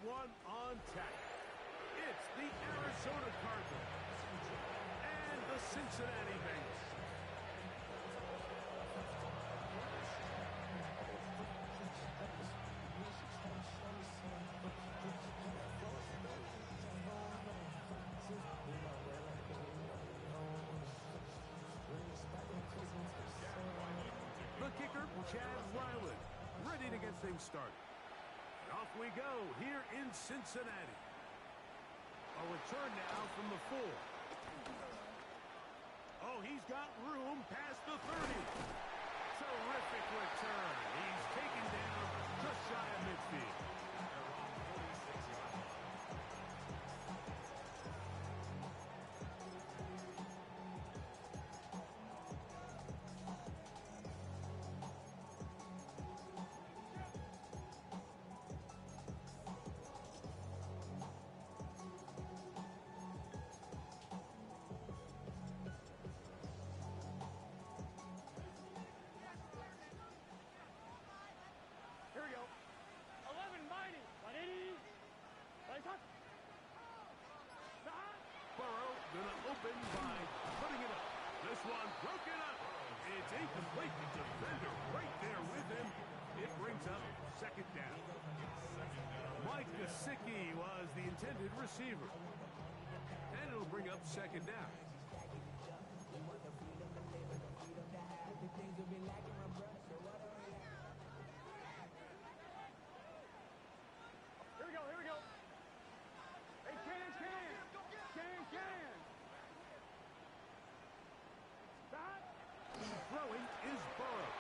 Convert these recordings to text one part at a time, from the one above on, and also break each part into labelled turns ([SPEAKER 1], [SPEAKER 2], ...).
[SPEAKER 1] one on tap. It's the Arizona Cardinals and the Cincinnati Bengals. The kicker, Chad Ryland, ready to get things started. And off we go here in Cincinnati. A return now from the 4. Oh, he's got room past the 30. Terrific return. He's taken down just shy of midfield.
[SPEAKER 2] Here we go. 11 mighty. 180. Right up.
[SPEAKER 1] Burrow gonna open by putting it up. This one broken up. It's incomplete. The defender right there with him. It brings up second down. Mike Gesicki was the intended receiver. And it'll bring up second down.
[SPEAKER 2] Here we go, here we go. Hey, can. Stop.
[SPEAKER 1] Throwing is Burrow.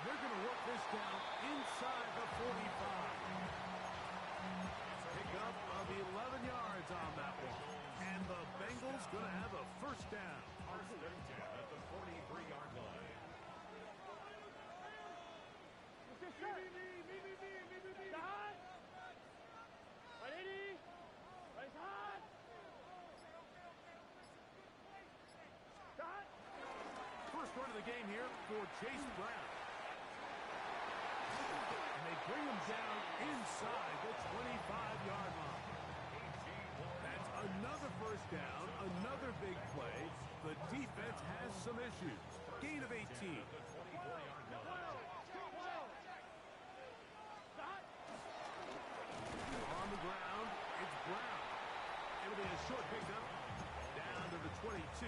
[SPEAKER 1] They're going to work this down inside the 45. Pick up of 11 yards on that one. And the Bengals going to have a first down.
[SPEAKER 3] First and 10 at the 43-yard line.
[SPEAKER 2] Stop. 180. Right hot. Stop.
[SPEAKER 1] First run of the game here for Chase Brown. And they bring him down inside the 25-yard line. That's another first down, another big play. The defense has some issues. Gain of 18. On the ground, it's Brown. It'll be a short pickup. Down to the 22.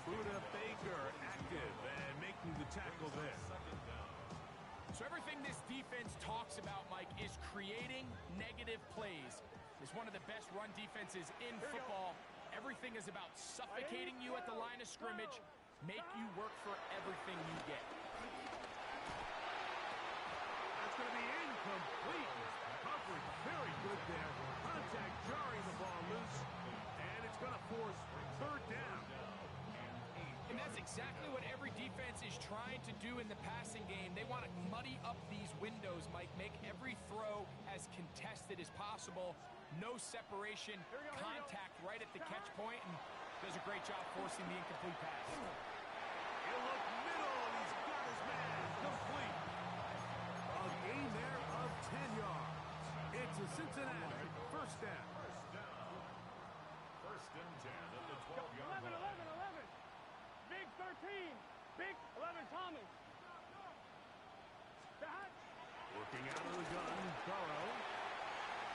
[SPEAKER 1] Buda Baker active and making the tackle there.
[SPEAKER 4] So everything this defense talks about, Mike, is creating negative plays. It's one of the best run defenses in football. Everything is about suffocating you at the line of scrimmage, make you work for everything you get.
[SPEAKER 1] That's going to be incomplete. Coverage very good there. Contact jarring the ball loose. And it's going to force third down.
[SPEAKER 4] And that's exactly what every defense is trying to do in the passing game. They want to muddy up these windows, Mike, make every throw as contested as possible. No separation, contact right at the catch point, and does a great job forcing the incomplete pass.
[SPEAKER 1] He'll look middle, and he's got his man complete. A gain there of 10 yards. It's a Cincinnati first down.
[SPEAKER 3] First and 10 at the 12-yard line.
[SPEAKER 2] 11. Big 13. Big 11, Thomas. Stop.
[SPEAKER 1] Working out of the gun, Burrow.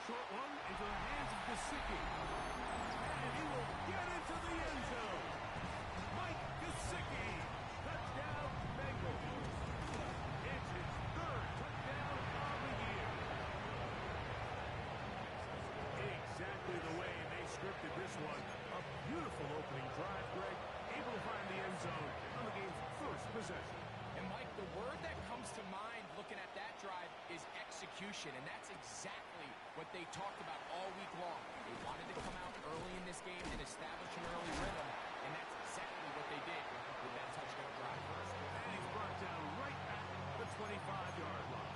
[SPEAKER 1] Short one into the hands of Gesicki. And he will get into the end zone. Mike Gesicki. Touchdown, Bengals. It's his third touchdown of the year. Exactly the way they scripted this one. A beautiful opening drive, Greg. Able to find the end zone on the game's first possession.
[SPEAKER 4] And, Mike, the word that comes to mind looking at that drive is execution, and that's exactly what they talked about all week long. They wanted to come out early in this game and establish an early rhythm, and that's exactly what they did with that touchdown drive.
[SPEAKER 1] And he's brought down right at the 25-yard line.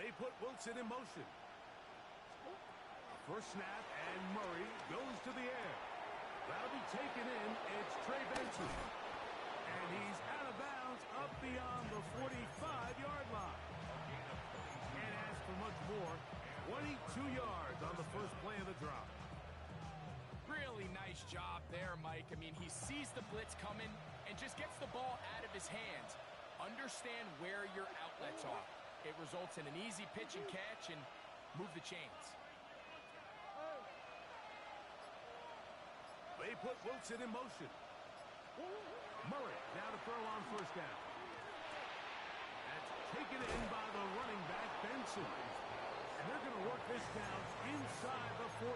[SPEAKER 1] They put Wilson in motion. First snap, and Murray goes to the air. That'll be taken in. It's Trey Benson. And he's out of bounds up beyond the 45-yard line. Can't ask for much more. 22 yards on the first play of the drop.
[SPEAKER 4] Really nice job there, Mike. I mean, he sees the blitz coming and just gets the ball out of his hands. Understand where your outlets are. It results in an easy pitch and catch and move the chains.
[SPEAKER 1] They put Wilson in motion. Murray now to throw on first down. That's taken in by the running back, Benson. And they're going to work this down inside the 45.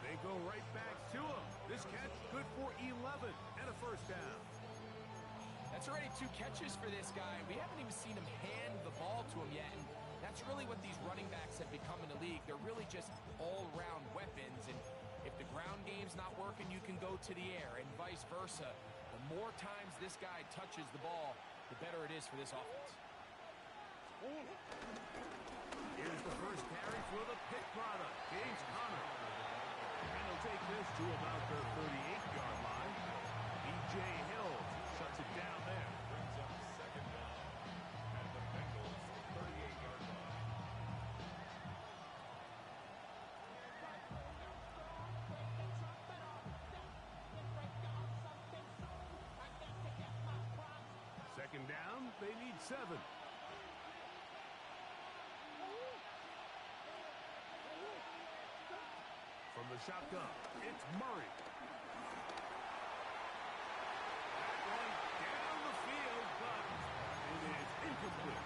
[SPEAKER 1] They go right back to him. This catch good for 11 and a first down.
[SPEAKER 4] That's already 2 catches for this guy. We haven't even seen him hand the ball to him yet. And that's really what these running backs have become in the league. They're really just all-round weapons. And if the ground game's not working, you can go to the air and vice versa. The more times this guy touches the ball, the better it is for this offense.
[SPEAKER 1] Here's the first carry for the Pitt product, James Conner. And he'll take this to about the 38-yard line. B.J. Hill shuts it down there.
[SPEAKER 3] Brings up second down at the Bengals' 38-yard line.
[SPEAKER 1] Second down, they need 7. From the shotgun, it's Murray. That one down the field, but it is incomplete.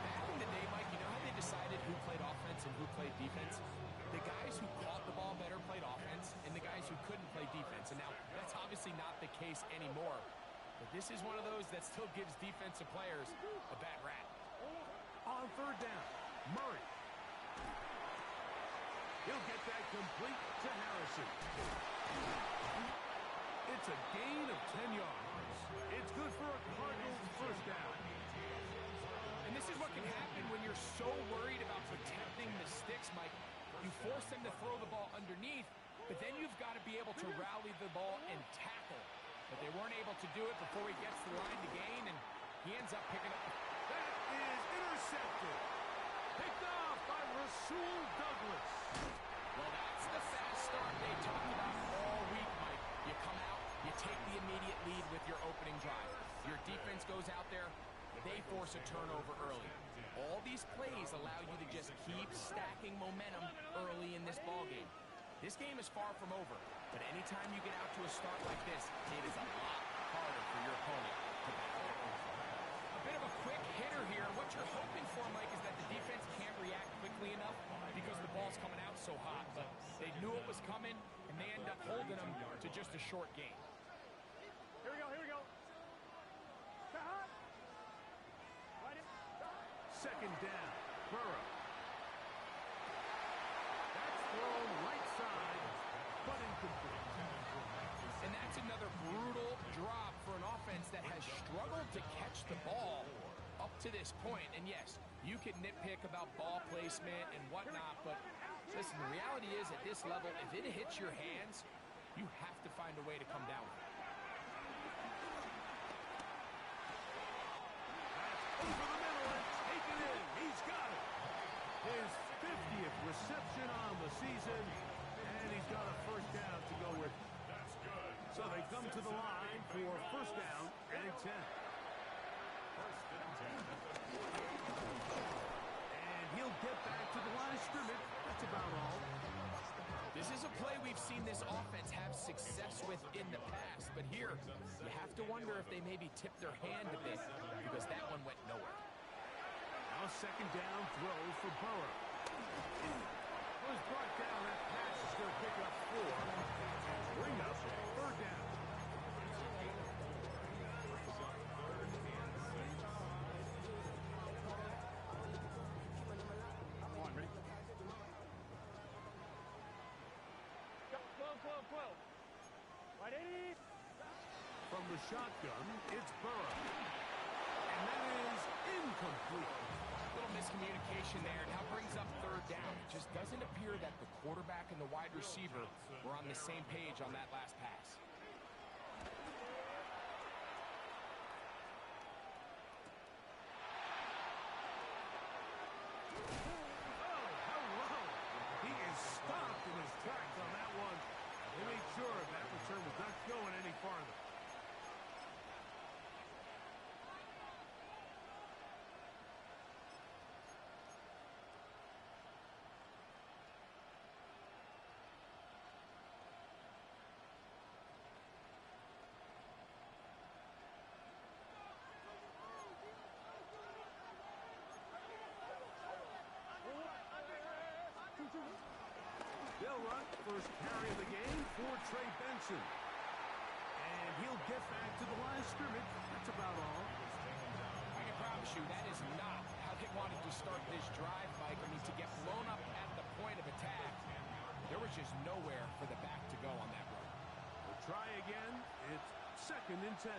[SPEAKER 4] Back in the day, Mike, you know how they decided who played offense and who played defense? The guys who caught the ball better played offense, and the guys who couldn't play defense. And now, that's obviously not the case anymore. But this is one of those that still gives defensive players a bad rap.
[SPEAKER 1] On third down, Murray. He'll get that complete to Harrison. It's a gain of 10 yards. It's good for a Cardinals first down.
[SPEAKER 4] And this is what can happen when you're so worried about protecting the sticks, Mike. You force them to throw the ball underneath, but then you've got to be able to rally the ball and tackle. But they weren't able to do it before he gets the line to gain, and he ends up picking up.
[SPEAKER 1] That is intercepted. Picked off by Rasul Douglas.
[SPEAKER 4] Well, that's the fast start they talked about all week, Mike. You come out, you take the immediate lead with your opening drive. Your defense goes out there, they force a turnover early. All these plays allow you to just keep stacking momentum early in this ballgame. This game is far from over, but anytime you get out to a start like this, it is a lot harder for your opponent to back up. A bit of a quick hitter here. What you're hoping for, Mike, is that the defense can't react quickly enough because the ball's coming out so hot, but they knew it was coming, and they end up holding them to just a short game.
[SPEAKER 2] Here we go, here we go.
[SPEAKER 1] Second down, Burrow. That's thrown right side, but incomplete.
[SPEAKER 4] And that's another brutal drop for an offense that has struggled to catch the ball up to this point. And yes, you can nitpick about ball placement and whatnot, but listen, the reality is at this level, if it hits your hands, you have to find a way to come down with it.
[SPEAKER 1] That's over the middle and taken in. He's got it. His 50th reception on the season, and he's got a first down to go with.
[SPEAKER 3] That's good.
[SPEAKER 1] So they come to the line for first down and 10.
[SPEAKER 3] First and 10 at the 40.
[SPEAKER 1] And he'll get back to the line of scrimmage. That's about all.
[SPEAKER 4] This is a play we've seen this offense have success with in the past, but here, you have to wonder if they maybe tipped their hand a bit because that one went nowhere.
[SPEAKER 1] Now second down throw for Burrow. Was brought down. That pass is going to pick up 4. Bring up third down.
[SPEAKER 2] Come on, ready? 12. Right, 80.
[SPEAKER 1] From the shotgun, it's Burrow. And that is incomplete.
[SPEAKER 4] quarterback and the wide receiver were on the same page on that last pass.
[SPEAKER 1] Stopped in his tracks on that one. They made sure that return was not going any farther. They'll run first carry of the game for Trey Benson. And he'll get back to the line of scrimmage. That's about all.
[SPEAKER 4] I can promise you that is not how they wanted to start this drive, Mike. I mean, to get blown up at the point of attack, there was just nowhere for the back to go on that run.
[SPEAKER 1] We'll try again. It's 2nd and 10.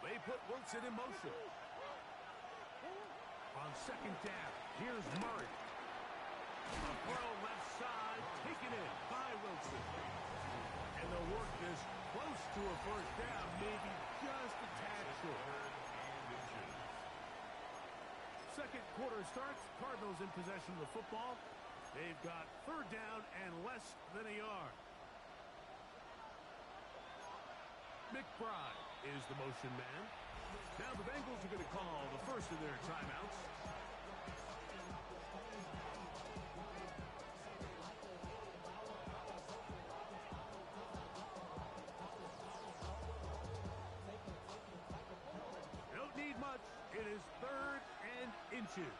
[SPEAKER 1] They put Wilson in motion. On 2nd down, here's Murray. A throw left side, taken in by Wilson. And they'll work this close to a first down, maybe just a tad short. Second quarter starts, Cardinals in possession of the football. They've got 3rd down and less than a yard. McBride is the motion man. Now the Bengals are going to call the first of their timeouts. Don't need much. It is 3rd and inches.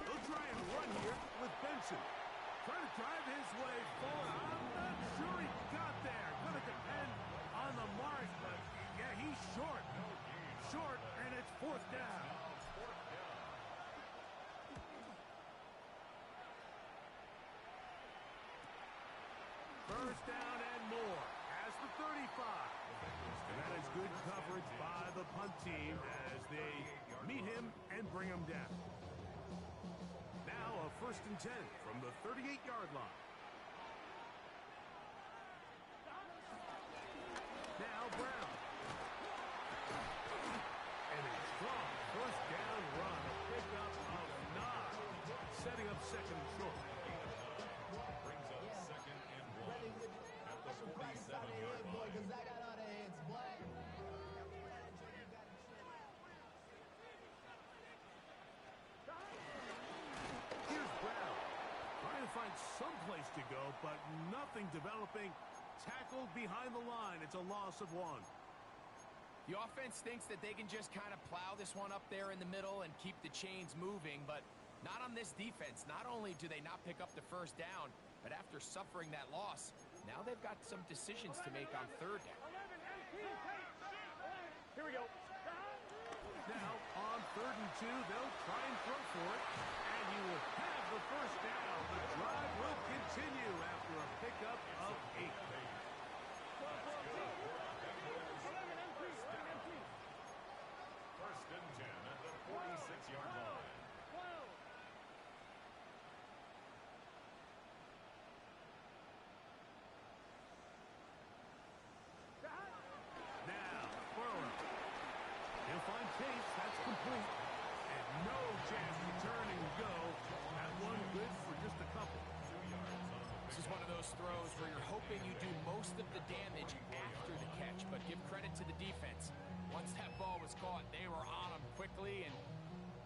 [SPEAKER 1] They'll try and run here with Benson. Trying to drive his way forward. I'm not sure he got there. Going to depend on the mark, but yeah, he's short. Short, and it's 4th down. First down and more. As the 35. And that is good coverage by the punt team as they meet him and bring him down. Now a 1st and 10 from the 38-yard line. Now Brown. And a strong 1st down run. A pickup of 9. Setting up 2nd and short.
[SPEAKER 3] Brings up 2nd and 1 at the 47-yard line.
[SPEAKER 1] Here's Brown. Trying to find some place to go, but nothing developing. Tackled behind the line. It's a loss of 1.
[SPEAKER 4] The offense thinks that they can just kind of plow this one up there in the middle and keep the chains moving, but not on this defense. Not only do they not pick up the 1st down, but after suffering that loss, now they've got some decisions to make on 3rd down.
[SPEAKER 2] Here we go.
[SPEAKER 1] Now on 3rd and 2, they'll try and throw for it, and you will have the 1st down. The drive will continue after a pickup of 8.
[SPEAKER 3] First and 10 at the 46-yard line.
[SPEAKER 1] Now, Burrow. He'll find Case. That's complete. And no chance to turn and go. That one good for just a couple.
[SPEAKER 3] 2 yards on the
[SPEAKER 4] This is one of those throws where you're hoping you do most of the damage after the catch, but give credit to the defense. Once that ball was caught, they were on him quickly, and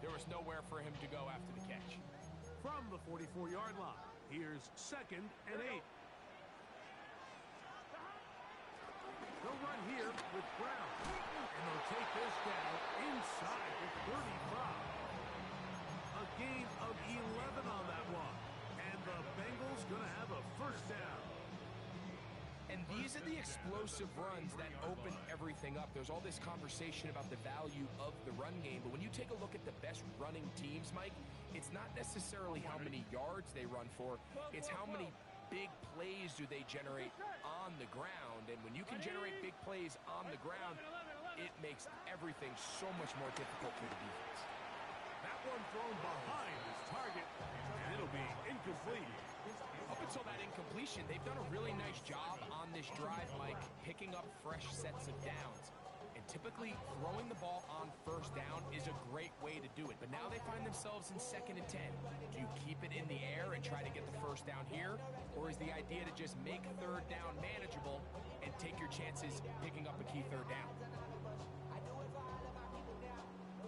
[SPEAKER 4] there was nowhere for him to go after the catch.
[SPEAKER 1] From the 44-yard line, here's 2nd and 8. They'll run here with Brown, and they'll take this down inside the 35. A gain of 11 on that one, and the Bengals going to have a 1st down.
[SPEAKER 4] And these are the explosive runs that open everything up. There's all this conversation about the value of the run game, but when you take a look at the best running teams, Mike, it's not necessarily how many yards they run for, it's how many big plays do they generate on the ground. And when you can generate big plays on the ground, it makes everything so much more difficult for the defense.
[SPEAKER 1] That one thrown behind his target, and it'll be incomplete.
[SPEAKER 4] Up until that incompletion, they've done a really nice job on this drive, Mike, picking up fresh sets of downs. And typically, throwing the ball on first down is a great way to do it. But now they find themselves in 2nd and 10. Do you keep it in the air and try to get the first down here? Or is the idea to just make 3rd down manageable and take your chances picking up a key 3rd down?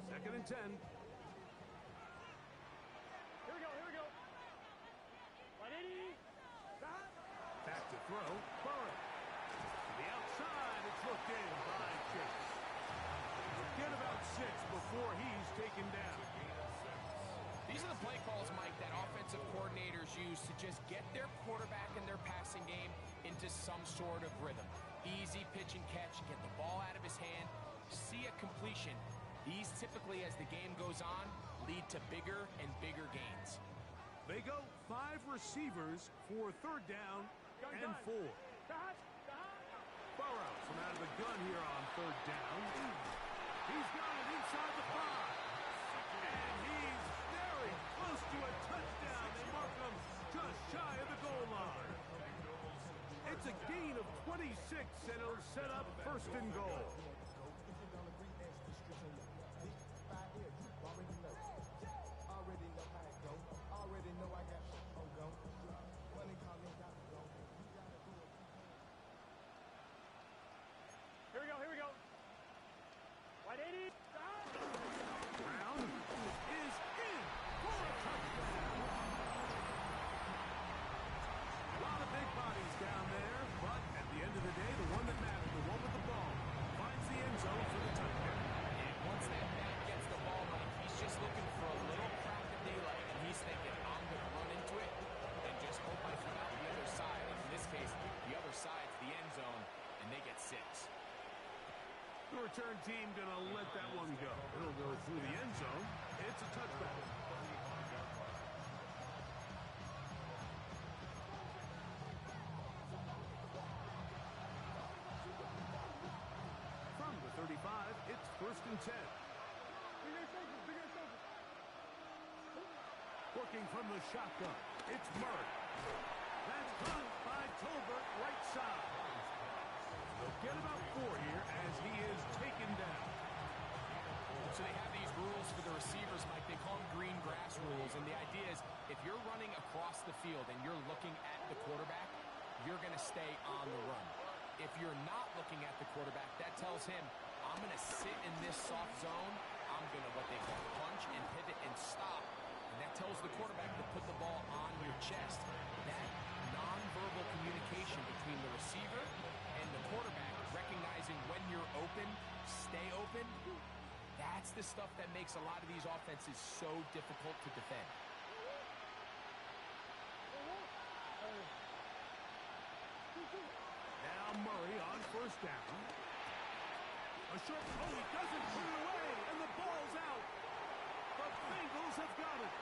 [SPEAKER 1] 2nd and 10.
[SPEAKER 2] Here we go. 180.
[SPEAKER 1] Back to throw. Burrow. To the outside, it's looked in by Chase. Get about 6 before he's taken down.
[SPEAKER 4] These are the play calls, Mike, that offensive coordinators use to just get their quarterback and their passing game into some sort of rhythm. Easy pitch and catch, get the ball out of his hand, see a completion. These typically, as the game goes on, lead to bigger and bigger gains.
[SPEAKER 1] They go 5 receivers for 3rd down and 4. Burrows from out of the gun here on 3rd down. He's got it inside the 5. And he's very close to a touchdown. They mark him just shy of the goal line. It's a gain of 26, and it'll set up 1st and goal.
[SPEAKER 2] Here we go. 180.
[SPEAKER 1] Brown is in for a touchdown. A lot of big bodies down there, but at the end of the day, the one that matters, the one with the ball, finds the end zone for the touchdown.
[SPEAKER 4] And once that back gets the ball, Mike, he's just looking for a little crack of daylight, and he's thinking, I'm going to run into it and just hope I come out the other side. And in this case, the other side's the end zone, and they get 6.
[SPEAKER 1] The return team going to let that one go. It'll go through the end zone. It's a touchback. From the 35, it's 1st and 10. Working from the shotgun, it's Murray. That's caught by Tolbert, right side. They'll get about 4 here as he is taken down.
[SPEAKER 4] So they have these rules for the receivers, Mike. They call them green grass rules. And the idea is if you're running across the field and you're looking at the quarterback, you're going to stay on the run. If you're not looking at the quarterback, that tells him, I'm going to sit in this soft zone. I'm going to what they call punch and pivot and stop. And that tells the quarterback to put the ball on your chest. That nonverbal communication between the receiver and the quarterback, recognizing when you're open, stay open, that's the stuff that makes a lot of these offenses so difficult to defend.
[SPEAKER 1] Now Murray on 1st down. A short, he doesn't put it away, and the ball's out. The Bengals have got it.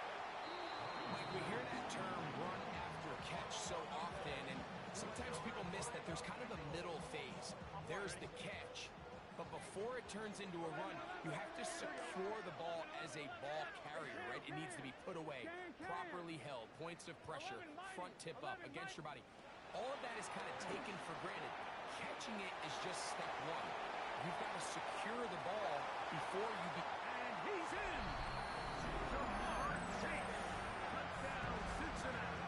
[SPEAKER 4] Mike, we hear that term run after catch so often, and sometimes people miss that there's kind of a middle phase. There's the catch, but before it turns into a run, you have to secure the ball as a ball carrier, right? It needs to be put away, properly held, points of pressure, front tip up, against your body. All of that is kind of taken for granted. Catching it is just step 1. You've got to secure the ball before you
[SPEAKER 1] And he's in! Jamar Chase! Touchdown, Cincinnati!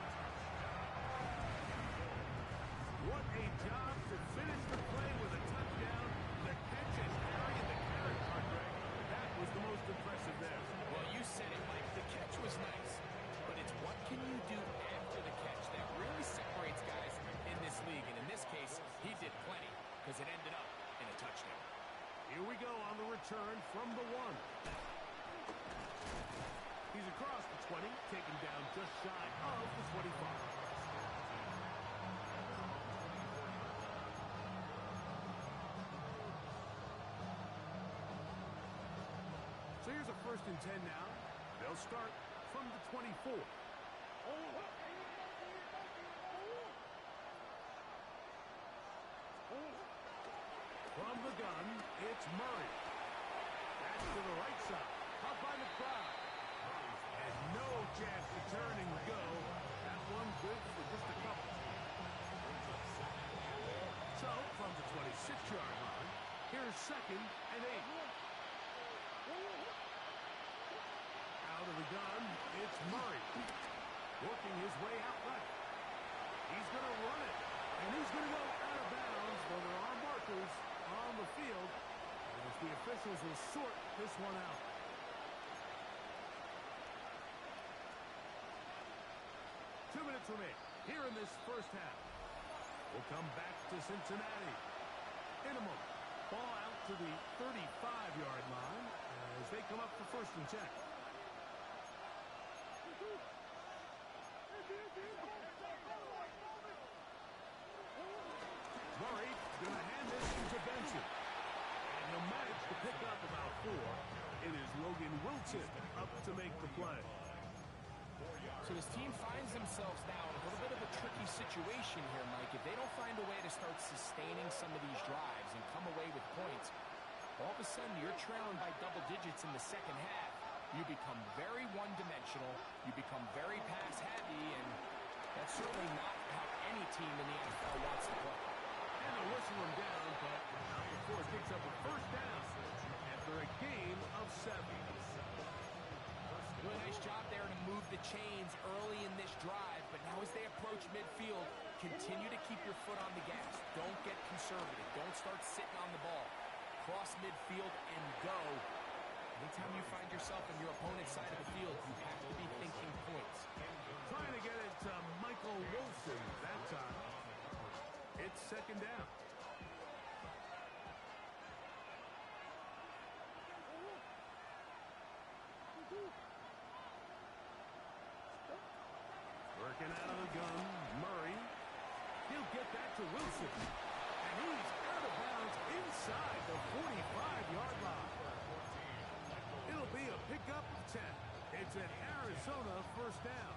[SPEAKER 1] What a job to finish the play with a touchdown. The catch and carry and the carry, Greg. That was the most impressive there.
[SPEAKER 4] Well, you said it, Mike. The catch was nice, but it's what can you do after the catch that really separates guys in this league. And in this case, he did plenty because it ended up in a touchdown.
[SPEAKER 1] Here we go on the return from the 1. He's across the 20, taken down just shy of the 25. So here's a 1st and 10 now. They'll start from the 24. From the gun, it's Murray. That's to the right side. Caught by McBride. And no chance to turn and go. That one good for just a couple. So, from the 26-yard line, here's 2nd and 8. Out of the gun, it's Murray. Working his way out right. He's going to run it. And he's going to go out of bounds, though there are markers on the field. As the officials will sort this one out. Two minutes remain here in this first half. We'll come back to Cincinnati in a moment. Ball out to the 35-yard line as they come up for 1st and 10. Murray going to hand this to Benson. And he'll manage to pick up about 4. It is Logan Wilson up to make the play.
[SPEAKER 4] So his team finds themselves now in a little bit of a tricky situation here, Mike. If they don't find a way to start sustaining some of these drives and come away with points, all of a sudden you're trailing by double digits in the second half. You become very one-dimensional. You become very pass-heavy, and that's certainly not how any team in the NFL wants to play.
[SPEAKER 1] And they'll whistle him down, but not before it picks up a 1st down after a gain of 7.
[SPEAKER 4] Really nice job there to move the chains early in this drive, but now as they approach midfield, continue to keep your foot on the gas. Don't get conservative. Don't start sitting on the ball. Cross midfield and go. Anytime you find yourself on your opponent's side of the field, you have to be thinking points.
[SPEAKER 1] Trying to get it to Michael Wilson that time. It's 2nd down. Working out of the gun, Murray. He'll get that to Wilson. And he's out of bounds inside the 45-yard line. It'll be a pickup of 10. It's an Arizona 1st down.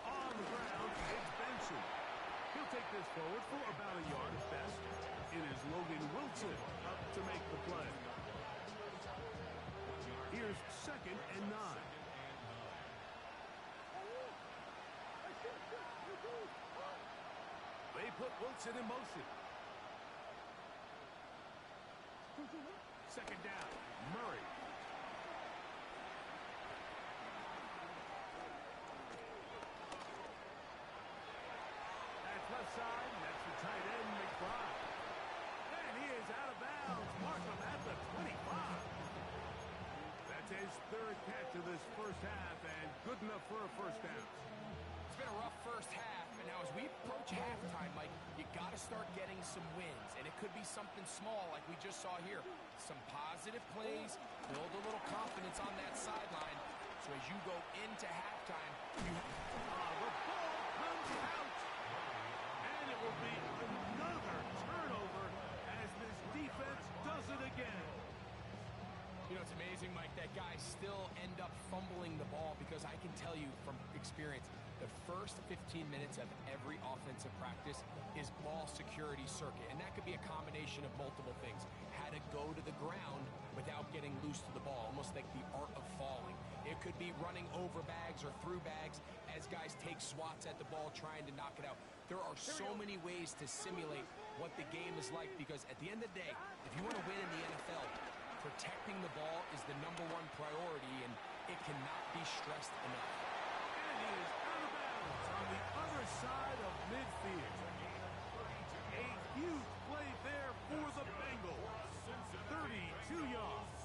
[SPEAKER 1] On the ground, it's Benson. He'll take this forward for about a yard at best. It is Logan Wilson up to make the play. Here's 2nd and 9. They put Wilson in motion. 2nd down, Murray. That's left side, and that's the tight end, McBride. And he is out of bounds. Mark him at the 25. That's his 3rd catch of this first half, and good enough for a 1st down.
[SPEAKER 4] It's been a rough first half, and now as we approach halftime, Mike, you got to start getting some wins, and it could be something small like we just saw here. Some positive plays, build a little confidence on that sideline, so as you go into halftime,
[SPEAKER 1] the ball comes out, and it will be another turnover as this defense does it again.
[SPEAKER 4] You know, it's amazing, Mike, that guys still end up fumbling the ball because I can tell you from experience, the first 15 minutes of every offensive practice is ball security circuit, and that could be a combination of multiple things. How to go to the ground without getting loose to the ball, almost like the art of falling. It could be running over bags or through bags as guys take swats at the ball trying to knock it out. There are so many ways to simulate what the game is like because at the end of the day, if you want to win in the NFL, protecting the ball is the #1 priority, and it cannot be stressed enough.
[SPEAKER 1] And he is out of bounds on the other side of midfield. A huge play there for the Bengals. 32 yards.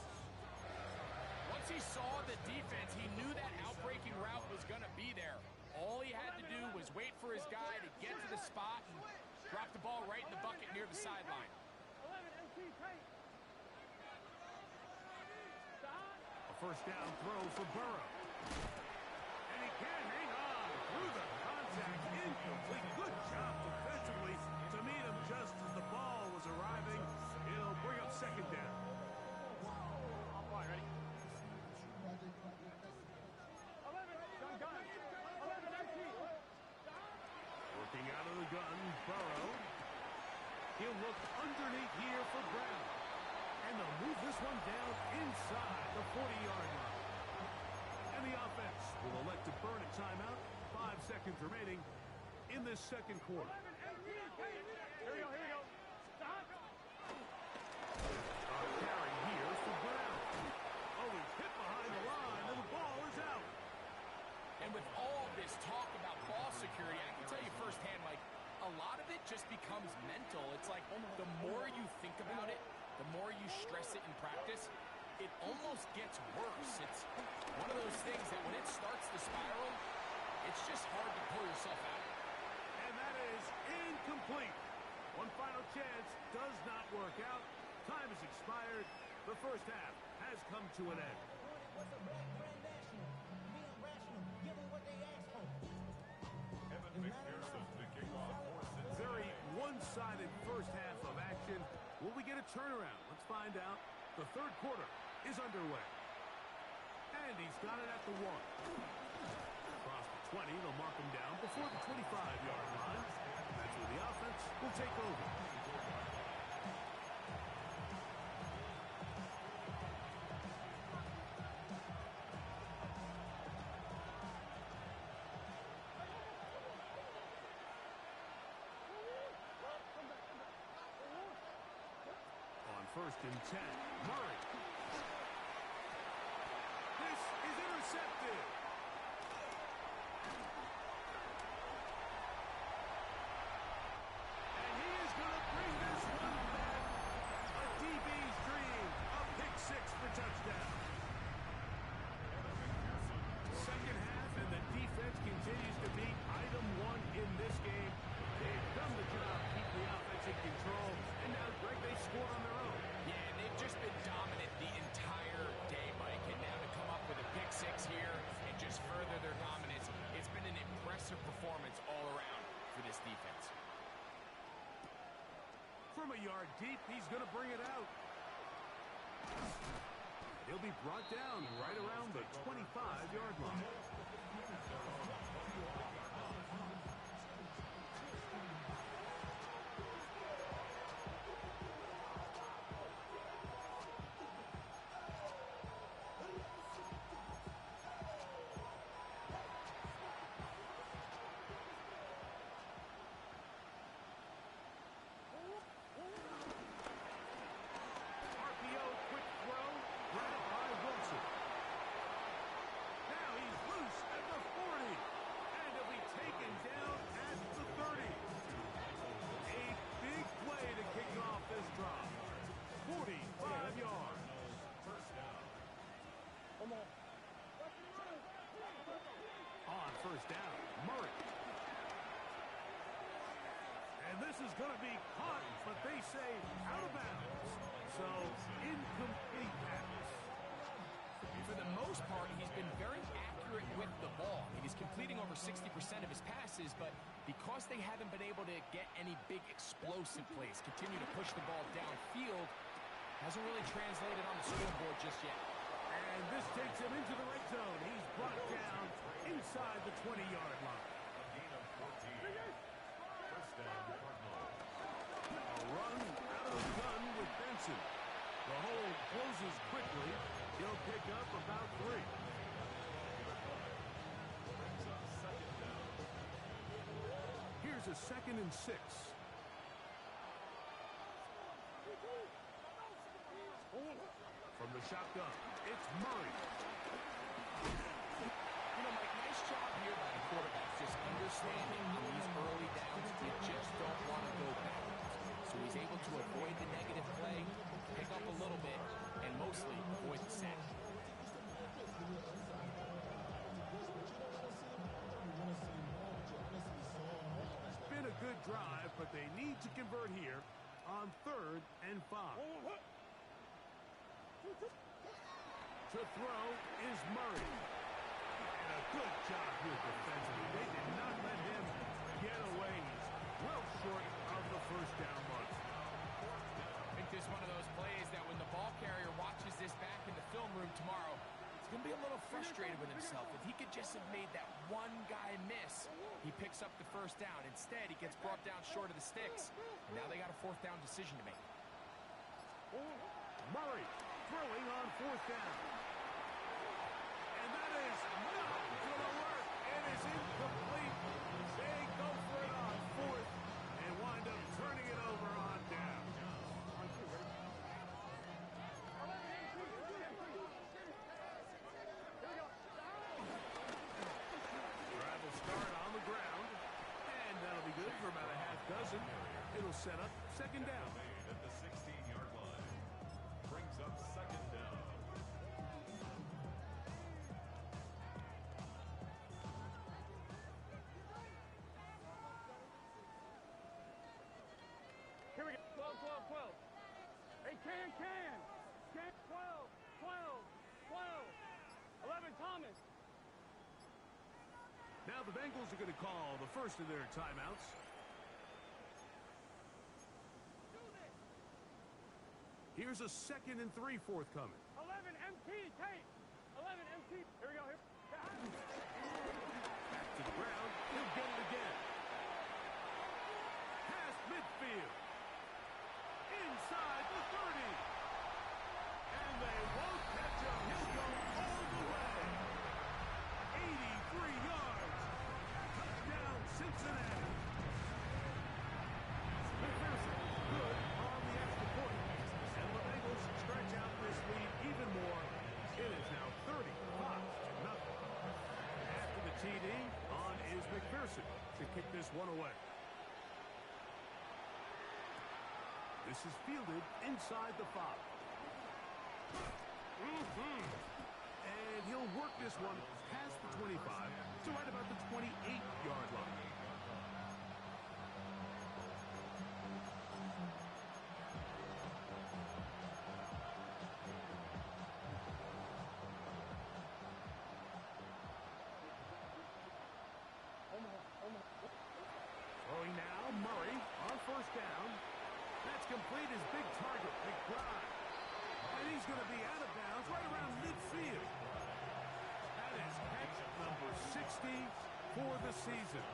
[SPEAKER 4] Once he saw the defense, he knew that outbreaking route was going to be there. All he had to do was wait for his guy to get to the spot and drop the ball right in the bucket near the sideline.
[SPEAKER 1] A 1st down throw for Burrow. And he can't hang on through the contact. Incomplete. Good job defensively to meet him just as the ball was arriving. It'll bring up 2nd down. timeout. 5 seconds remaining in this second quarter.
[SPEAKER 2] Here we go, here we go. Stop.
[SPEAKER 1] Carry here for Brown. Oh, he's hit behind the line, and the ball is out.
[SPEAKER 4] And with all this talk about ball security, I can tell you firsthand, Mike, a lot of it just becomes mental. It's like the more you think about it, the more you stress it in practice, it almost gets worse. It's one of those things that when it starts to spiral, it's just hard to pull yourself out.
[SPEAKER 1] And that is incomplete. One final chance does not work out. Time has expired. The first half has come to an end.
[SPEAKER 5] What's a black grand national? Being rational, giving what they ask for.
[SPEAKER 3] Evan McPherson to kick off for Cincinnati.
[SPEAKER 1] Very one-sided first half of action. Will we get a turnaround? Let's find out. The third quarter is underway. And he's got it at the 1. Across the 20, they'll mark him down before the 25-yard line. That's where the offense will take over. On 1st and 10, Murray. This is intercepted. And he is going to bring this one back. A DB's dream. A pick 6 for touchdown. Second half, and the defense continues to be item 1 in this game. They've done the job, keep the offense in control, and now, Greg, they scored on their own.
[SPEAKER 4] Yeah, and they've just been dominant the entire day, Mike. And now to come up with a pick 6 here and just further their dominance, it's been an impressive performance all around for this defense.
[SPEAKER 1] From a yard deep, he's going to bring it out. He'll be brought down right around the 25-yard line. RPO, quick throw, grabbed by Wilson. Now he's loose at the 40, and he'll be taken down at the 30. A big play to kick off this drive. 45 yards.
[SPEAKER 3] First down.
[SPEAKER 1] On 1st down, Murray. And this is going to be caught, but they say out of bounds. So, incomplete pass.
[SPEAKER 4] For the most part, he's been very accurate with the ball. I mean, he's completing over 60% of his passes, but because they haven't been able to get any big explosive plays, continue to push the ball downfield, hasn't really translated on the scoreboard just yet.
[SPEAKER 1] And this takes him into the red zone. He's brought down inside the 20-yard line.
[SPEAKER 3] A gain of 14. First down, Cardinals.
[SPEAKER 1] A run out of the gun with Benson. The hole closes quickly. He'll pick up about 3.
[SPEAKER 3] Brings up second down.
[SPEAKER 1] Here's a 2nd and 6. From the shotgun, it's Murray.
[SPEAKER 4] You know, Mike, nice job here by the quarterback, just understanding in these early downs, you just don't want to go backwards. So he's able to avoid the negative play, pick up a little bit, and mostly avoid the sack.
[SPEAKER 1] It's been a good drive, but they need to convert here on 3rd and 5. To throw is Murray. And a good job here defensively. They did not let him get away. He's well short of the first down mark.
[SPEAKER 4] I think this is one of those plays that when the ball carrier watches this back in the film room tomorrow, he's going to be a little frustrated with himself. If he could just have made that one guy miss, he picks up the first down. Instead, he gets brought down short of the sticks. And now they got a 4th down decision to make.
[SPEAKER 1] Murray throwing on 4th down. And that is not going to work. It is doesn't. It'll set up second down.
[SPEAKER 3] Made at the 16-yard line. Brings up second down.
[SPEAKER 2] Here we go. 12, 12, 12. Hey, can. 12, 12, 12. 11, Thomas.
[SPEAKER 1] Now the Bengals are going to call the first of their timeouts. Here's a 2nd and 3 forthcoming.
[SPEAKER 2] 11, MT, Tate. 11, MT. Here we go. Here.
[SPEAKER 1] Back to the ground. He'll get it again. Past midfield. Inside the 30. And they won't catch him. He'll go all the way. 83 yards. Touchdown, Cincinnati. McPherson, good on the extra point. And the Bengals stretch out this lead even more. It is now 35-0. After the TD, on is McPherson to kick this one away. This is fielded inside the 5. And he'll work this one past the 25 to right about the 28-yard line. Throwing now, Murray on first down. That's complete his big target, McBride. And he's going to be out of bounds right around midfield. That is catch number 60 for the season.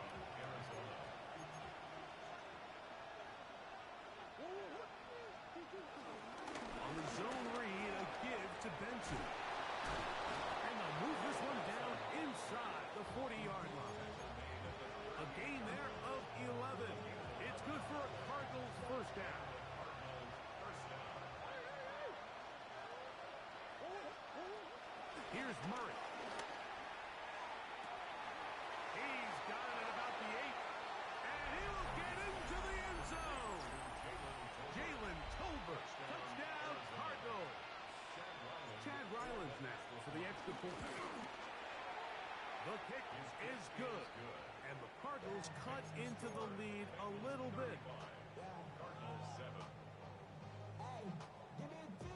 [SPEAKER 1] On the zone read, a give to Benson. And they'll move this one down inside the 40-yard line. A gain there of 11. It's good for a Cardinals first down. Here's Murray. He's got it at about the 8. And he'll get into the end zone. Jalen Tolbert. Touchdown, Cardinals. Chad Ryland's now for the extra point. The kick is good. And the Cardinals cut into the lead a little bit.
[SPEAKER 3] Cardinals 7.
[SPEAKER 5] Hey, give me a D.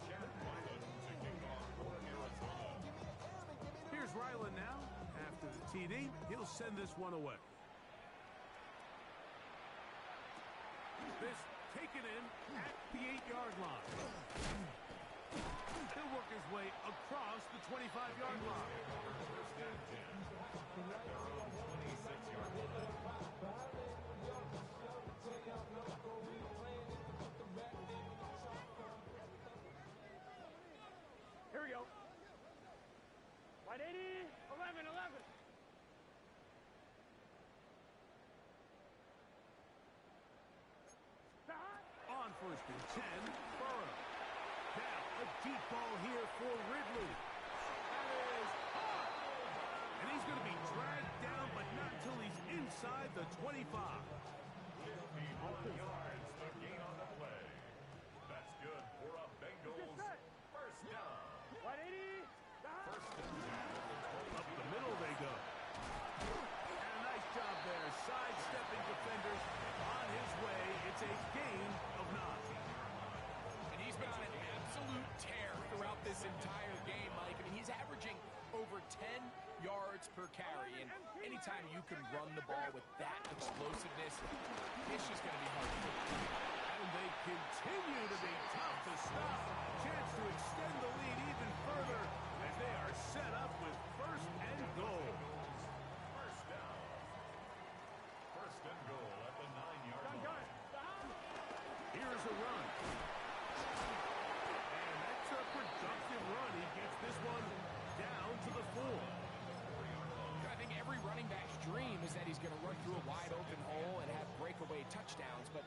[SPEAKER 3] Chad Ryland to kick off for Arizona.
[SPEAKER 1] Here's Ryland now. After the TD, he'll send this one away. This taken in at the 8-yard line. He'll work his way across the 25-yard line.
[SPEAKER 3] First and 10. At their own 26-yard line.
[SPEAKER 2] Here we go. White 80, 11, 11.
[SPEAKER 1] On first and 10, Burrow. Now a deep ball here for Ridley. That is hot. And he's going to be dragged down, but not until he's inside the 25.
[SPEAKER 3] 51 yards, the gain on the play. That's good for a Bengals first down.
[SPEAKER 2] White 80,
[SPEAKER 3] First and 10.
[SPEAKER 1] Up the middle they go. And a nice job there, sidestepping defenders on his way. It's a gain of 9.
[SPEAKER 4] And he's been on an absolute tear throughout this entire game, Mike. I mean, he's averaging over 10 yards per carry. And anytime you can run the ball with that explosiveness, it's just going to be hard to do.
[SPEAKER 1] And they continue to be tough to stop. Chance to extend the lead even further as they are set up with first and goal.
[SPEAKER 3] First down. First and goal at the 9-yard line.
[SPEAKER 1] Here's a run. And that's a productive run. He gets this one down to the 4.
[SPEAKER 4] I think every running back's dream is that he's going to run through a wide open hole and have breakaway touchdowns, but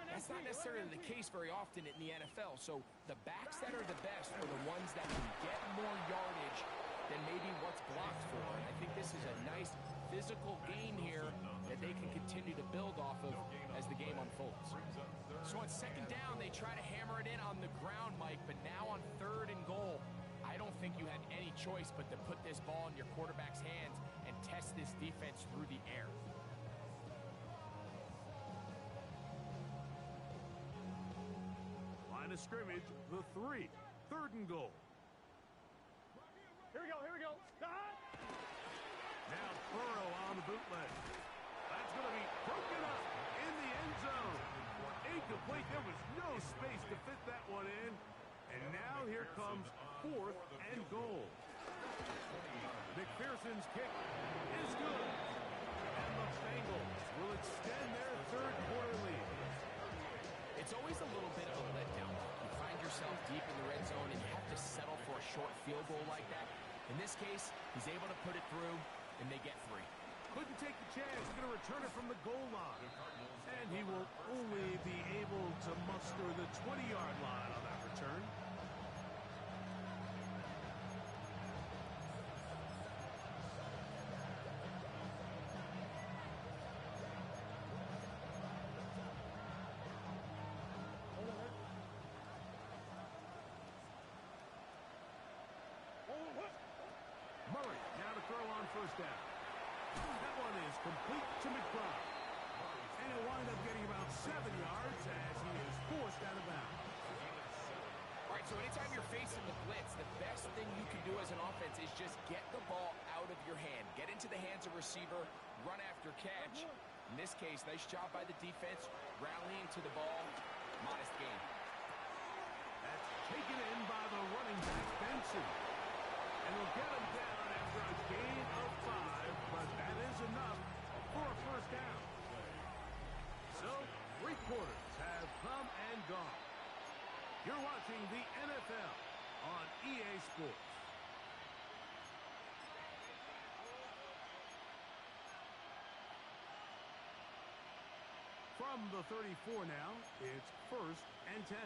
[SPEAKER 4] that's not necessarily the case very often in the NFL. So the backs that are the best are the ones that can get more yardage than maybe what's blocked for. And I think this this is a nice physical gain here that they can continue to build off of as the game unfolds. So on second down, they try to hammer it in on the ground, Mike, but now on 3rd and goal, I don't think you had any choice but to put this ball in your quarterback's hands and test this defense through the air.
[SPEAKER 1] Line of scrimmage, the 3. 3rd and goal.
[SPEAKER 2] Here we go, here we go. Stop!
[SPEAKER 1] Now Burrow on the bootleg. That's going to be broken up in the end zone. Incomplete. There was no space to fit that one in. And now here comes 4th and goal. McPherson's kick is good. And the Bengals will extend their 3rd quarter lead.
[SPEAKER 4] It's always a little bit of a letdown. You find yourself deep in the red zone and you have to settle for a short field goal like that. In this case, he's able to put it through, and they get 3.
[SPEAKER 1] Couldn't take the chance. He's going to return it from the goal line. And he will only be able to muster the 20-yard line on that return. Murray now to throw on 1st down. That one is complete to McBride. And he'll wind up getting about 7 yards as he is forced out of bounds.
[SPEAKER 4] All right, so anytime you're facing the blitz, the best thing you can do as an offense is just get the ball out of your hand. Get into the hands of receiver, run after catch. In this case, nice job by the defense, rallying to the ball. Modest gain.
[SPEAKER 1] That's taken in by the running back, Benson. And will get him down after a gain of 5, but that is enough for a 1st down. So, 3 quarters have come and gone. You're watching the NFL on EA Sports. From the 34 now, it's 1st and 10.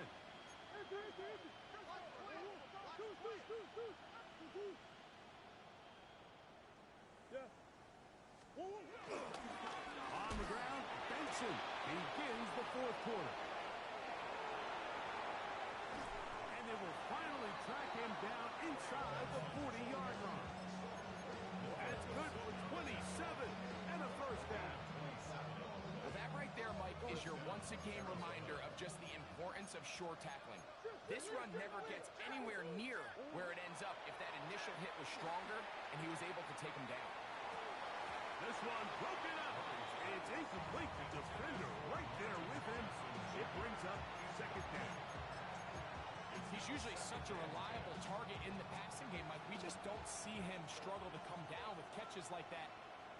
[SPEAKER 1] On the ground, Benson begins the 4th quarter. And they will finally track him down inside the 40-yard line. That's good for 27 and a 1st down.
[SPEAKER 4] Well, that right there, Mike, is your once-a-game reminder of just the importance of shore tackling. This run never gets anywhere near where it ends up if that initial hit was stronger and he was able to take him down.
[SPEAKER 1] This one broken up. It's incomplete. The defender right there with him. It brings up 2nd down.
[SPEAKER 4] He's usually such a reliable target in the passing game, Mike. We just don't see him struggle to come down with catches like that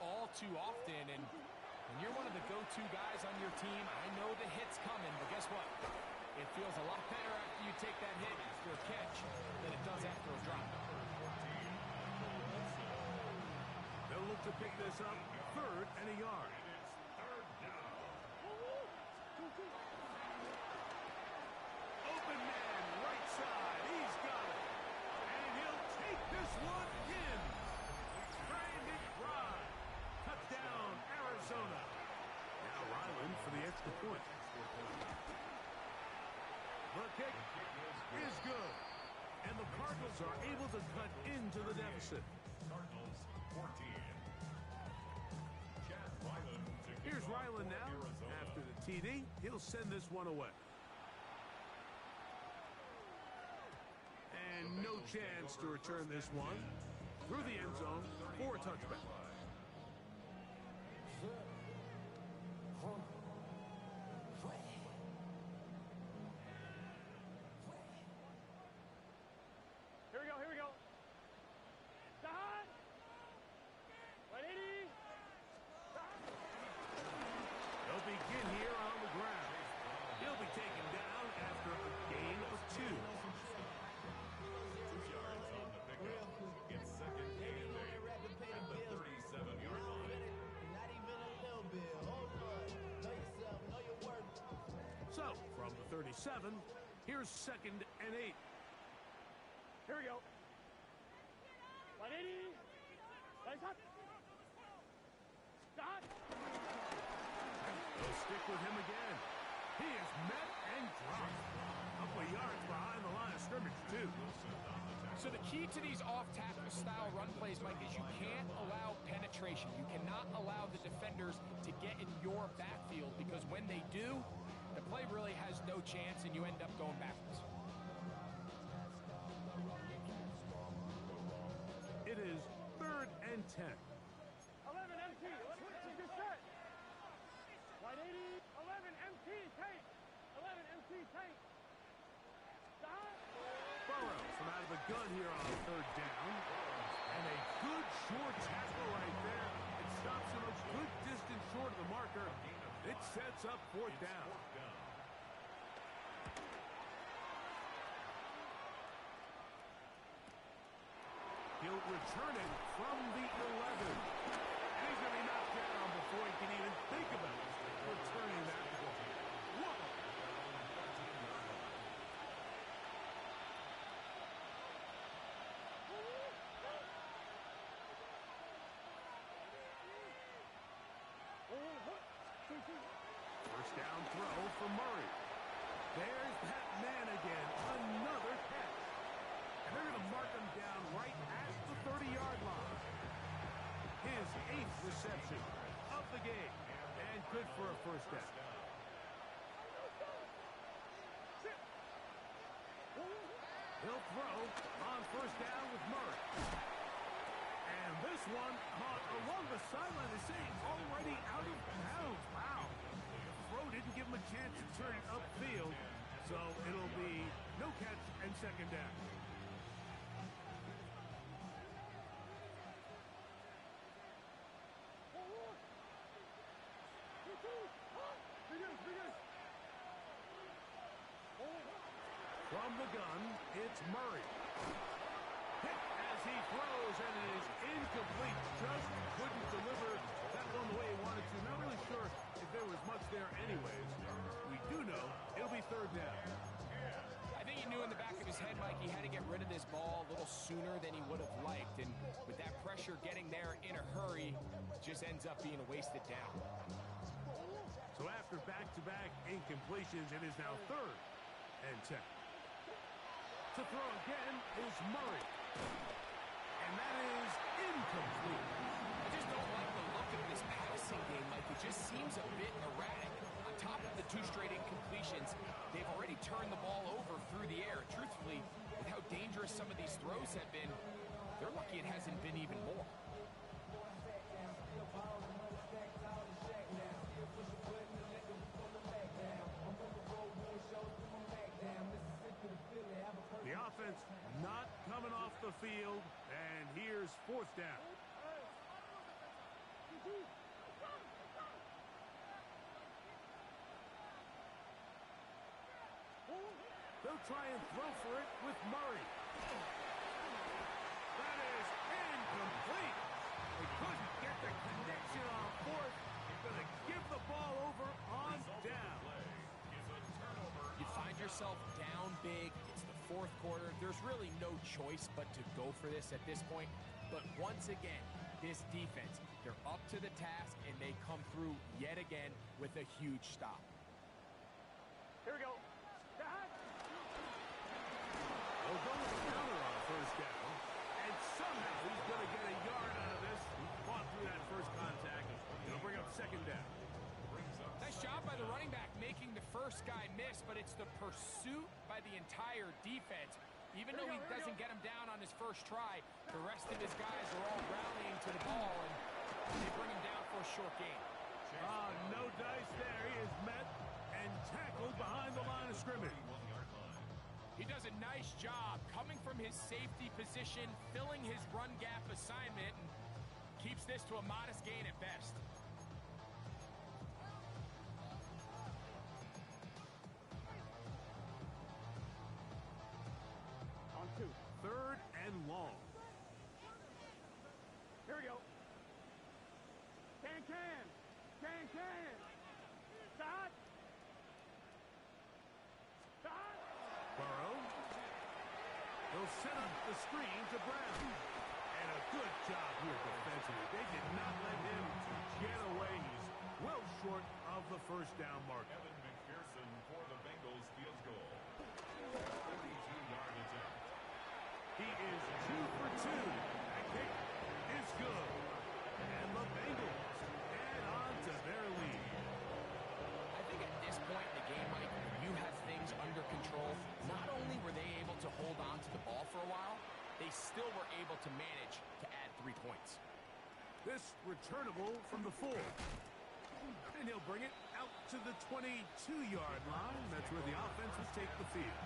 [SPEAKER 4] all too often. And when you're one of the go-to guys on your team, I know the hit's coming, but guess what? It feels a lot better after you take that hit after a catch than it does after a drop.
[SPEAKER 1] They'll look to pick this up 3rd and a yard. Open man, right side. He's got it. And he'll take this one in. Trey McBride. Touchdown, Arizona. Now Ryland for the extra point. The kick is good. And the Cardinals are able to cut into the deficit.
[SPEAKER 3] Cardinals 14. Chad Ryland to kick
[SPEAKER 1] Here's
[SPEAKER 3] off
[SPEAKER 1] Ryland
[SPEAKER 3] for
[SPEAKER 1] now.
[SPEAKER 3] Arizona.
[SPEAKER 1] After the TD, he'll send this one away. And no chance to return this one through the end zone for a touchback.
[SPEAKER 2] Here we go. Stop! 180!
[SPEAKER 1] They'll begin here on the ground. He'll be taken down after a gain of 2.
[SPEAKER 3] 2 yards on the pickup. It's 2nd and 8 at the 37-yard line.
[SPEAKER 5] Not even a little bit. Hold on. Know yourself. Know your worth.
[SPEAKER 1] So, from the 37, here's 2nd and 8.
[SPEAKER 2] Here we go. 180! Lights up!
[SPEAKER 1] stick with him again. He is met and dropped. A couple of yards behind the line of scrimmage, too.
[SPEAKER 4] So the key to these off-tackle style run plays, Mike, is you can't allow penetration. You cannot allow the defenders to get in your backfield, because when they do, the play really has no chance and you end up going backwards.
[SPEAKER 1] It is 3rd and 10.
[SPEAKER 2] 11 MT. Good set. Right 80. 11 MT. Tank. 11 MT. Tank. Stop.
[SPEAKER 1] Burrows from out of the gun here on 3rd down. And a good short tackle right there. It stops him a good distance short of the marker. It sets up 4th down. He'll return it from the 11. And he's going to be knocked down before he can even think about returning that ball. Whoa! First down throw for Murray. There's that man again. Another catch. And they're going to mark him down right at the 30-yard line. His 8th reception of the game. And good for a first down. He'll throw on first down with Murray. And this one caught along the sideline. They say it's already out of bounds. Wow. The throw didn't give him a chance to turn it upfield. So it'll be no catch and 2nd down. From the gun, it's Murray. Hit as he throws, and it is incomplete. Just couldn't deliver that one the way he wanted to. Not really sure if there was much there anyways. We do know it'll be 3rd down.
[SPEAKER 4] I think he knew in the back of his head, Mike, he had to get rid of this ball a little sooner than he would have liked. And with that pressure getting there in a hurry, just ends up being a wasted down.
[SPEAKER 1] So after back-to-back incompletions, it is now 3rd and 10. To throw again is Murray. And that is incomplete.
[SPEAKER 4] I just don't like the look of this passing game, Mike. It just seems a bit erratic. On top of the 2 straight incompletions, they've already turned the ball over through the air. Truthfully, with how dangerous some of these throws have been, they're lucky it hasn't been even more.
[SPEAKER 1] The offense not coming off the field, and here's 4th down. They'll try and throw for it with Murray. That is incomplete. They couldn't get the connection on 4th. They're going to give the ball over on down.
[SPEAKER 4] You find yourself down big. It's the 4th quarter. There's really no choice but to go for this at this point. But once again, this defense, they're up to the task, and they come through yet again with a huge stop.
[SPEAKER 2] Here we go.
[SPEAKER 1] They'll go with the counter on 1st down. And somehow he's going to get a yard out of this. He fought through that first contact. It'll bring up 2nd down.
[SPEAKER 4] Nice job by the running back making the first guy miss, but it's the pursuit by the entire defense. Even though he doesn't get him down on his first try, the rest of his guys are all rallying to the ball, and they bring him down for a short gain.
[SPEAKER 1] No dice there. He is met and tackled behind the line of scrimmage.
[SPEAKER 4] He does a nice job coming from his safety position, filling his run gap assignment, and keeps this to a modest gain at best.
[SPEAKER 2] On 2.
[SPEAKER 1] 3rd and long.
[SPEAKER 2] Here we go. Can. Stop.
[SPEAKER 1] Burrow. They'll set up the screen to Brown. And a good job here defensively. They did not let him get away. He's well short of the first down. 2 for 2. That kick is good. And the Bengals add on to their lead.
[SPEAKER 4] I think at this point in the game, Mike, when you have things under control, not only were they able to hold on to the ball for a while, they still were able to manage to add 3 points.
[SPEAKER 1] This returnable from the 4. And he'll bring it out to the 22-yard line. That's where the offense will take the field.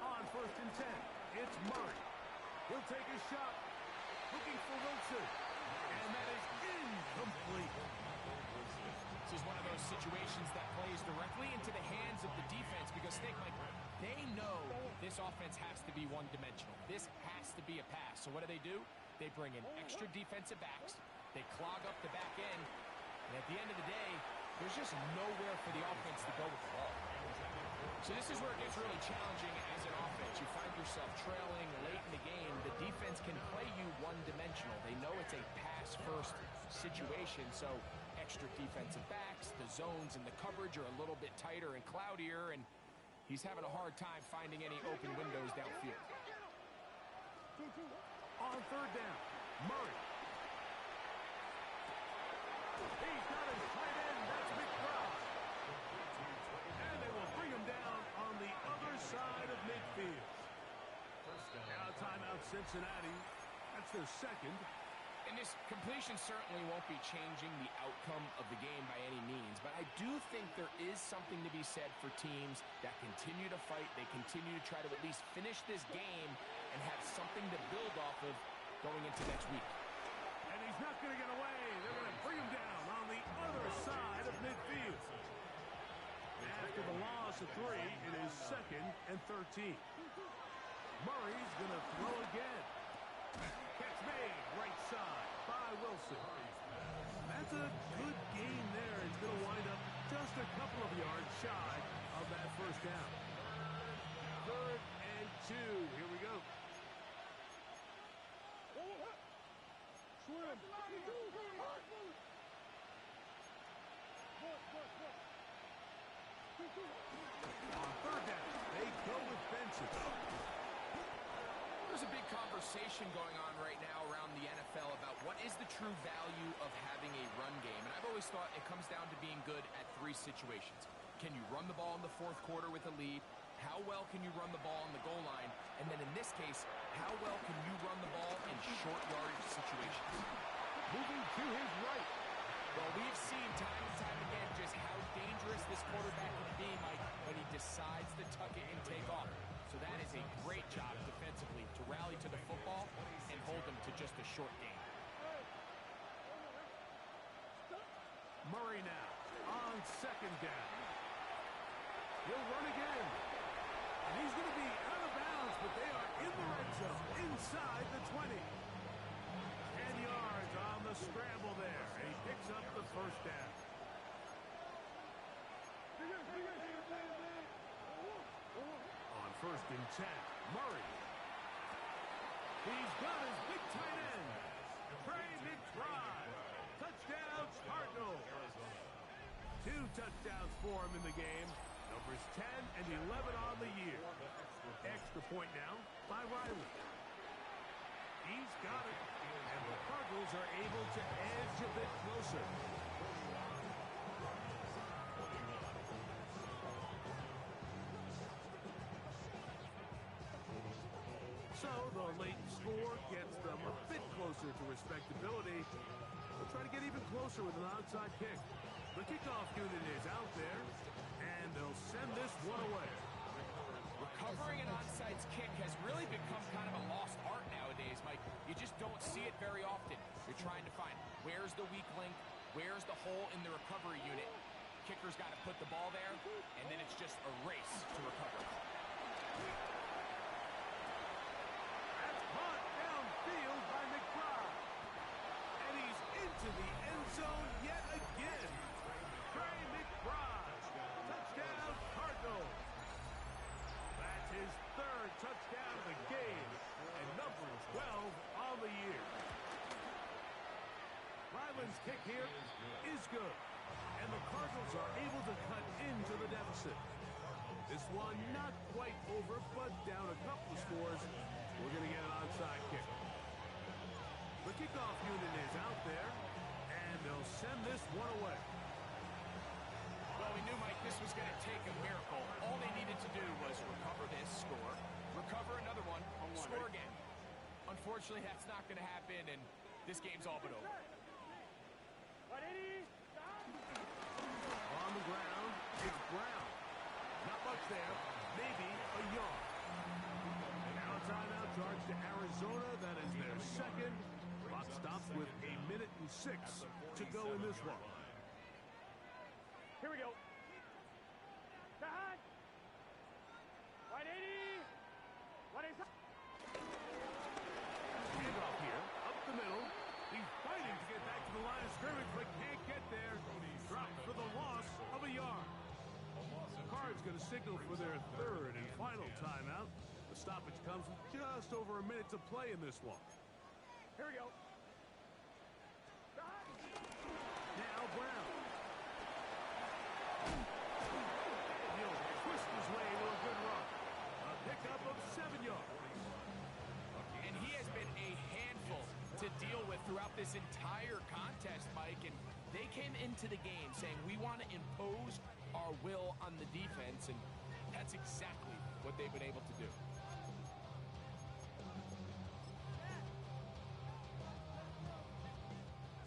[SPEAKER 1] On 1st and 10, it's Murray. He'll take a shot, looking for Wilson, and that is incomplete.
[SPEAKER 4] This is one of those situations that plays directly into the hands of the defense because, Mike, they know this offense has to be one-dimensional. This has to be a pass. So what do? They bring in extra defensive backs. They clog up the back end. And at the end of the day, there's just nowhere for the offense to go with the ball. So this is where it gets really challenging as an offense. You find yourself trailing late in the game. The defense can play you one-dimensional. They know it's a pass-first situation, so extra defensive backs, the zones and the coverage are a little bit tighter and cloudier, and he's having a hard time finding any open windows downfield.
[SPEAKER 1] On 3rd down, Murray. He's got his tight end. That's McBride. And they will bring him down on the other side of midfield. Now timeout Cincinnati. That's their second.
[SPEAKER 4] And this completion certainly won't be changing the outcome of the game by any means, but I do think there is something to be said for teams that continue to fight. They continue to try to at least finish this game and have something to build off of going into next week.
[SPEAKER 1] And he's not going to get away. They're going to bring him down on the other side of midfield. After the loss of 3, it is 2nd and 13. Murray's going to throw again. Catch made, right side by Wilson. That's a good game there. It's going to wind up just a couple of yards shy of that first down. 3rd and 2. Here we go. On 3rd down, they go with Benson.
[SPEAKER 4] There's a big conversation going on right now around the NFL about what is the true value of having a run game. And I've always thought it comes down to being good at 3 situations. Can you run the ball in the 4th quarter with a lead? How well can you run the ball on the goal line? And then in this case, how well can you run the ball in short yardage situations?
[SPEAKER 1] Moving to his right.
[SPEAKER 4] Well, we've seen time and time again just how dangerous this quarterback can be, Mike, when he decides to tuck it and take off. So that is a great job defensively to rally to the football and hold him to just a short game.
[SPEAKER 1] Murray now on 2nd down. He'll run again. And he's going to be out of bounds, but they are in the red zone, inside the 20. 10 yards on the scramble there, and he picks up the 1st down. On 1st and 10, Murray. He's got his big tight end, Trey McBride. Touchdown, Cardinals. 2 touchdowns for him in the game. Numbers 10 and 11 on the year. Extra point now by Riley. He's got it. And the Cardinals are able to edge a bit closer. So the late score gets them a bit closer to respectability. They'll try to get even closer with an outside kick. The kickoff unit is out there, and they'll send this one away.
[SPEAKER 4] Recovering an onside kick has really become kind of a lost art nowadays, Mike. You just don't see it very often. You're trying to find where's the weak link, where's the hole in the recovery unit. Kicker's got to put the ball there, and then it's just a race to recover.
[SPEAKER 1] That's caught downfield by McBride. And he's into the end zone yet again. Trey McBride. Touchdown. touchdown of the game and number 12 on the year. Ryland's kick here is good, and the Cardinals are able to cut into the deficit. This one not quite over, but down a couple of scores. We're going to get an onside kick. The kickoff unit is out there, and they'll send this one away.
[SPEAKER 4] Well, we knew, Mike, this was going to take a miracle. All they needed to do was recover this, score, recover another one, score again. Unfortunately, that's not going to happen, and this game's all but over.
[SPEAKER 1] On the ground, it's Brown. Not much there, maybe a yard. And now a timeout charge to Arizona. That is their second. Clock stops with 1:06 to go in this one.
[SPEAKER 2] Here we go. Back. 180. What is that?
[SPEAKER 1] Handoff here, up the middle. He's fighting to get back to the line of scrimmage, but can't get there. Dropped for the loss of a yard. The Cards going to signal for their third and final timeout. The stoppage comes with just over a minute to play in this one.
[SPEAKER 2] Here we go.
[SPEAKER 1] Now Brown. He'll twist his way to a good run. A pickup of 7 yards.
[SPEAKER 4] And he has been a handful to deal with throughout this entire contest, Mike. And they came into the game saying, we want to impose our will on the defense, and that's exactly what they've been able to do.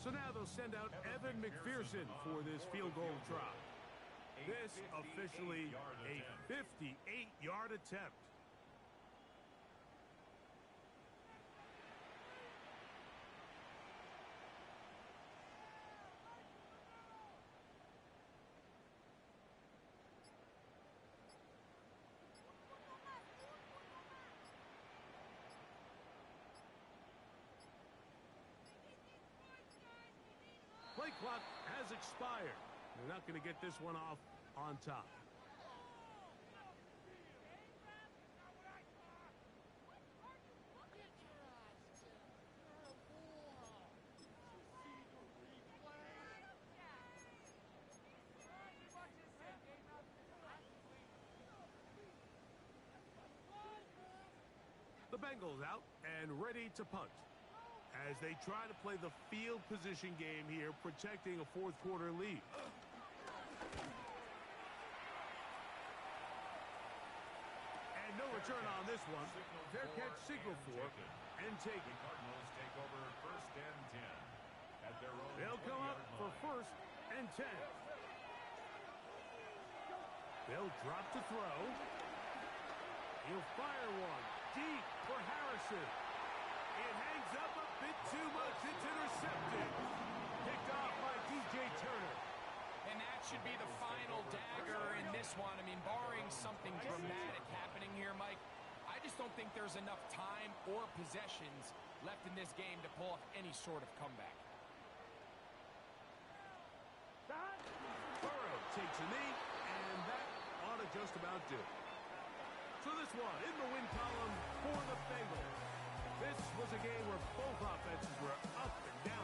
[SPEAKER 1] So now they'll send out Evan McPherson for this field goal try. This officially a 58-yard attempt. Play clock has expired. They're not going to get this one off on top. The Bengals out and ready to punt as they try to play the field position game here, protecting a fourth quarter lead. And no return on this one. Fair catch signal for and take it.
[SPEAKER 3] Cardinals take over 1st and 10 at their own.
[SPEAKER 1] They'll come up for 1st and 10. They'll drop to throw. He'll fire one deep for Harrison. It hangs up a bit too much. It's intercepted. Picked off by DJ Turner.
[SPEAKER 4] And that should be the final dagger in this one. I mean, barring something dramatic happening here, Mike, I just don't think there's enough time or possessions left in this game to pull off any sort of comeback.
[SPEAKER 1] Burrow takes a knee, and that ought to just about do it. So this one in the win column for the Bengals. This was a game where both offenses were up and down.